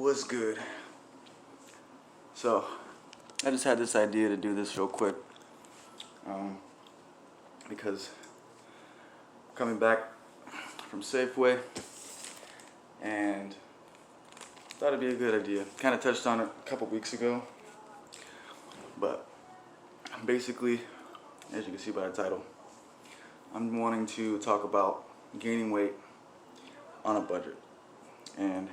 What's good? So, I just had this idea to do this real quick, because coming back from Safeway, and thought it'd be a good idea. Kind of touched on it a couple weeks ago, but basically, as you can see by the title, I'm wanting to talk about gaining weight on a budget. And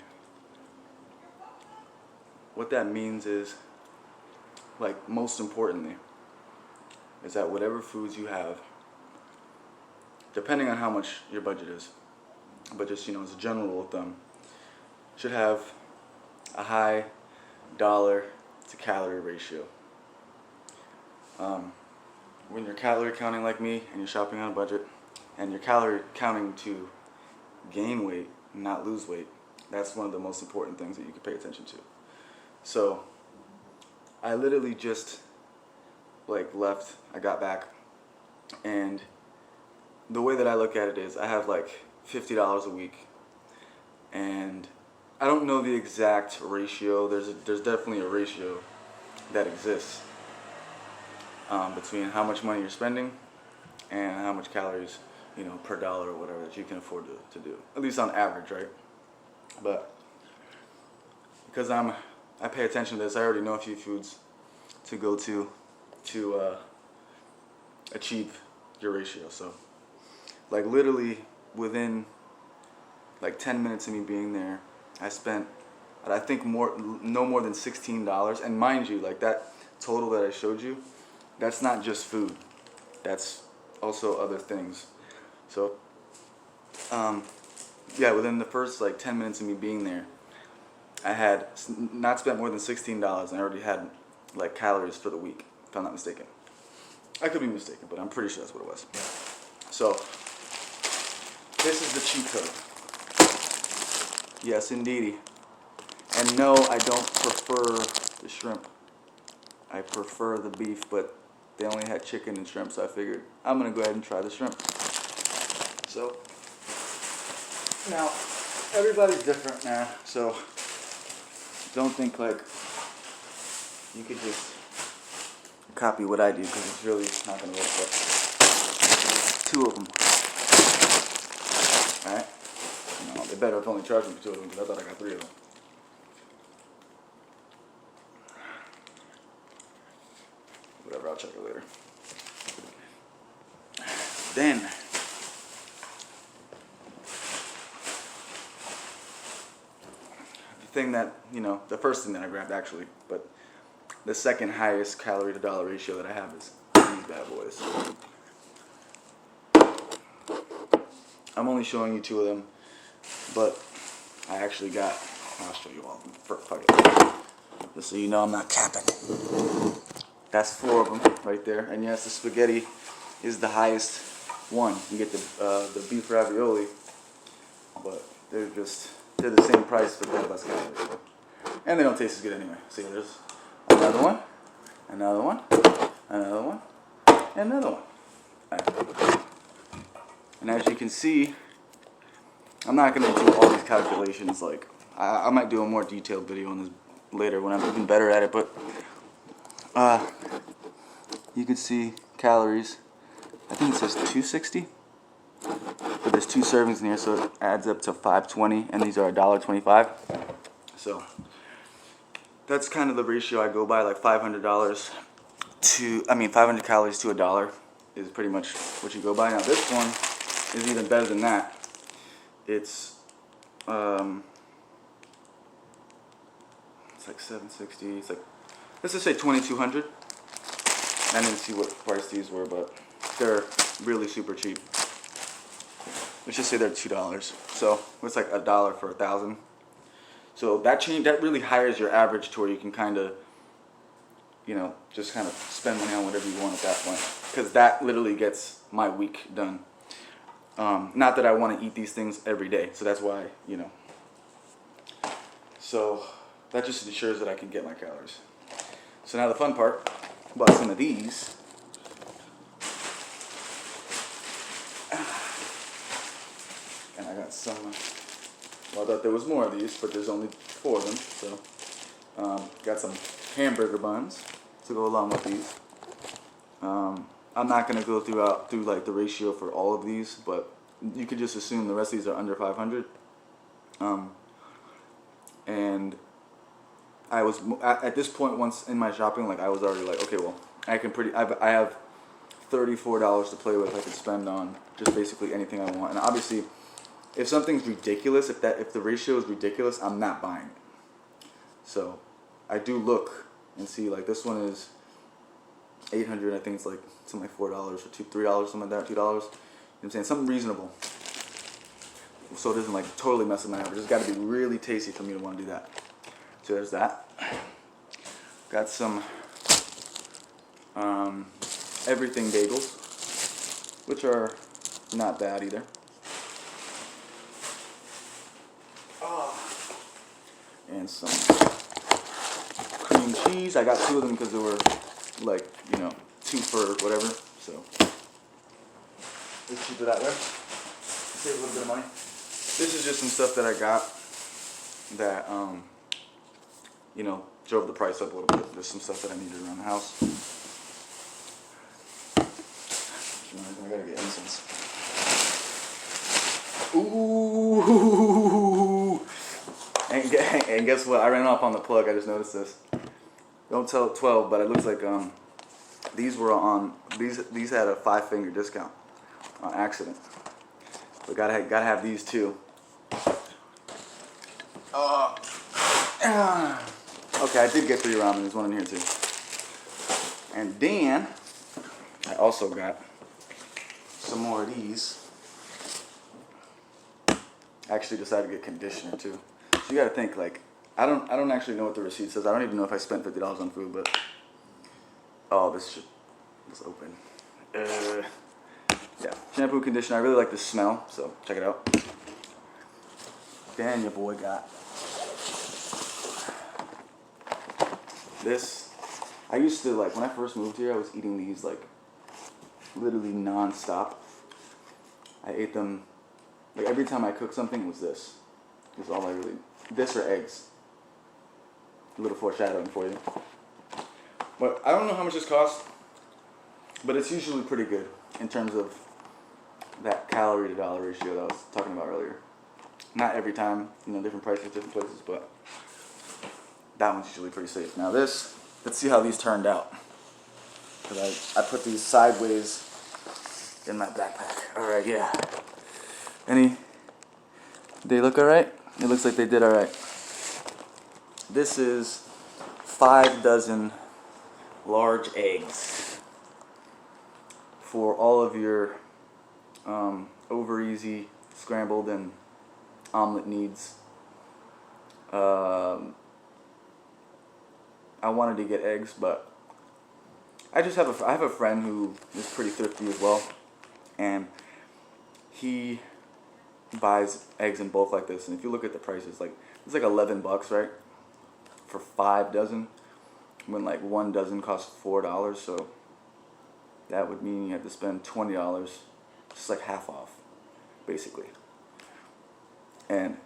what that means is, like, most importantly, is that whatever foods you have, depending on how much your budget is, but just, as a general rule of thumb, should have a high dollar to calorie ratio. When you're calorie counting like me and you're shopping on a budget and you're calorie counting to gain weight, not lose weight, that's one of the most important things that you can pay attention to. So I literally just left, I got back, and the way that I look at it is I have $50 a week, and I don't know the exact ratio. There's definitely a ratio that exists between how much money you're spending and how much calories, per dollar or whatever that you can afford to do, at least on average, right? But because I pay attention to this, I already know a few foods to go to achieve your ratio. So literally within 10 minutes of me being there, I spent, I think, no more than $16. And mind you, that total that I showed you, that's not just food, that's also other things. So yeah, within the first 10 minutes of me being there, I had not spent more than $16, and I already had calories for the week, if I'm not mistaken. I could be mistaken, but I'm pretty sure that's what it was. So this is the cheat code. Yes, indeedy. And no, I don't prefer the shrimp. I prefer the beef, but they only had chicken and shrimp, so I figured I'm gonna go ahead and try the shrimp. So now everybody's different now, so don't think you could just copy what I do, because it's really not gonna work. But 2 of them. Alright? No, they better have only charged me for 2 of them, because I thought I got 3 of them. Whatever, I'll check it later. Then the thing that, the first thing that I grabbed actually, but the second highest calorie to dollar ratio that I have is these bad boys. I'm only showing you 2 of them, but I actually got, I'll show you all of them. Fuck it. Just so you know I'm not capping. That's 4 of them right there. And yes, the spaghetti is the highest one. You get the beef ravioli, but they're the same price but they're less calories. And they don't taste as good anyway. See, there's another one, another one, another one, and another one. Right. And as you can see, I'm not going to do all these calculations. I might do a more detailed video on this later when I'm even better at it, but you can see calories. I think it says 260, but there's 2 servings in here, so it adds up to 520, and these are $1.25. So that's kind of the ratio I go by, $500 500 calories to $1 is pretty much what you go by. Now this one is even better than that. It's 760. It's let's just say 2,200. I didn't see what price these were, but they're really super cheap. Let's just say they're $2. So it's $1 for 1,000. So that really hires your average to where you can kind of, just kind of spend money on whatever you want at that point. Because that literally gets my week done. Not that I want to eat these things every day, so that's why, So that just ensures that I can get my calories. So now the fun part, I bought some of these. And I got some, well, I thought there was more of these, but there's only 4 of them. So got some hamburger buns to go along with these. I'm not gonna go through like the ratio for all of these, but you could just assume the rest of these are under 500. And I was at this point, once in my shopping, like I was already like, okay, well, I have $34 to play with. I can spend on just basically anything I want. And obviously, if something's ridiculous, if the ratio is ridiculous, I'm not buying it. So I do look and see, like this one is 800. I think it's like something like $4 or $3, something like that, $2. You know what I'm saying? Something reasonable. So it doesn't like totally mess with my average. It's got to be really tasty for me to want to do that. So there's that. Got some everything bagels, which are not bad either. And some cream cheese. I got 2 of them because they were like, 2 for whatever. So let's keep it that way. Save a little bit of money. This is just some stuff that I got that drove the price up a little bit. There's some stuff that I needed around the house. I gotta get incense. Ooh! And guess what? I ran off on the plug. I just noticed this. Don't tell it 12, but it looks like these were on these had a 5-finger discount on accident. But gotta have these too. Okay, I did get 3 ramen. There's one in here too. And then I also got some more of these. I actually decided to get conditioner too. So you gotta think, like, I don't actually know what the receipt says. I don't even know if I spent $50 on food, but this open. Yeah, shampoo, conditioner. I really like the smell, so check it out. Then your boy got this. I used to, like, when I first moved here, I was eating these like literally non-stop. I ate them like every time I cooked something. It was this. This is all I really. This or eggs. A little foreshadowing for you. But I don't know how much this costs, but it's usually pretty good in terms of that calorie to dollar ratio that I was talking about earlier. Not every time, different prices, different places, but that one's usually pretty safe. Now this, let's see how these turned out. Because I put these sideways in my backpack. Alright, yeah. They look alright? It looks like they did alright. This is 5 dozen large eggs for all of your over easy scrambled and omelet needs. I wanted to get eggs, but I have a friend who is pretty thrifty as well, and he buys eggs in bulk like this. And if you look at the prices, like it's like $11, right, for 5 dozen, when like 1 dozen costs $4. So that would mean you have to spend $20, just like half off, basically. And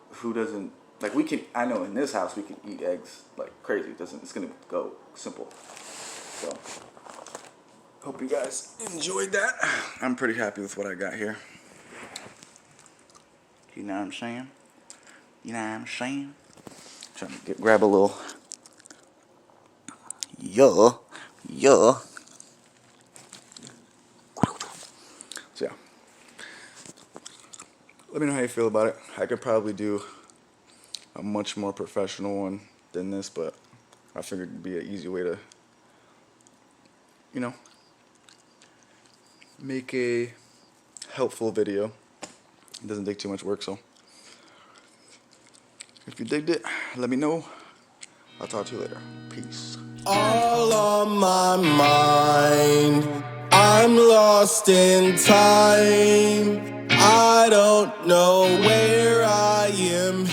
who doesn't, like, I know in this house we can eat eggs like crazy. It's gonna go simple. So hope you guys enjoyed that. I'm pretty happy with what I got here. You know what I'm saying? Trying to grab a little. Yeah. So yeah. Let me know how you feel about it. I could probably do a much more professional one than this, but I figured it'd be an easy way to, make a helpful video. It doesn't take too much work, so if you digged it, let me know. I'll talk to you later. Peace. All on my mind, I'm lost in time. I don't know where I am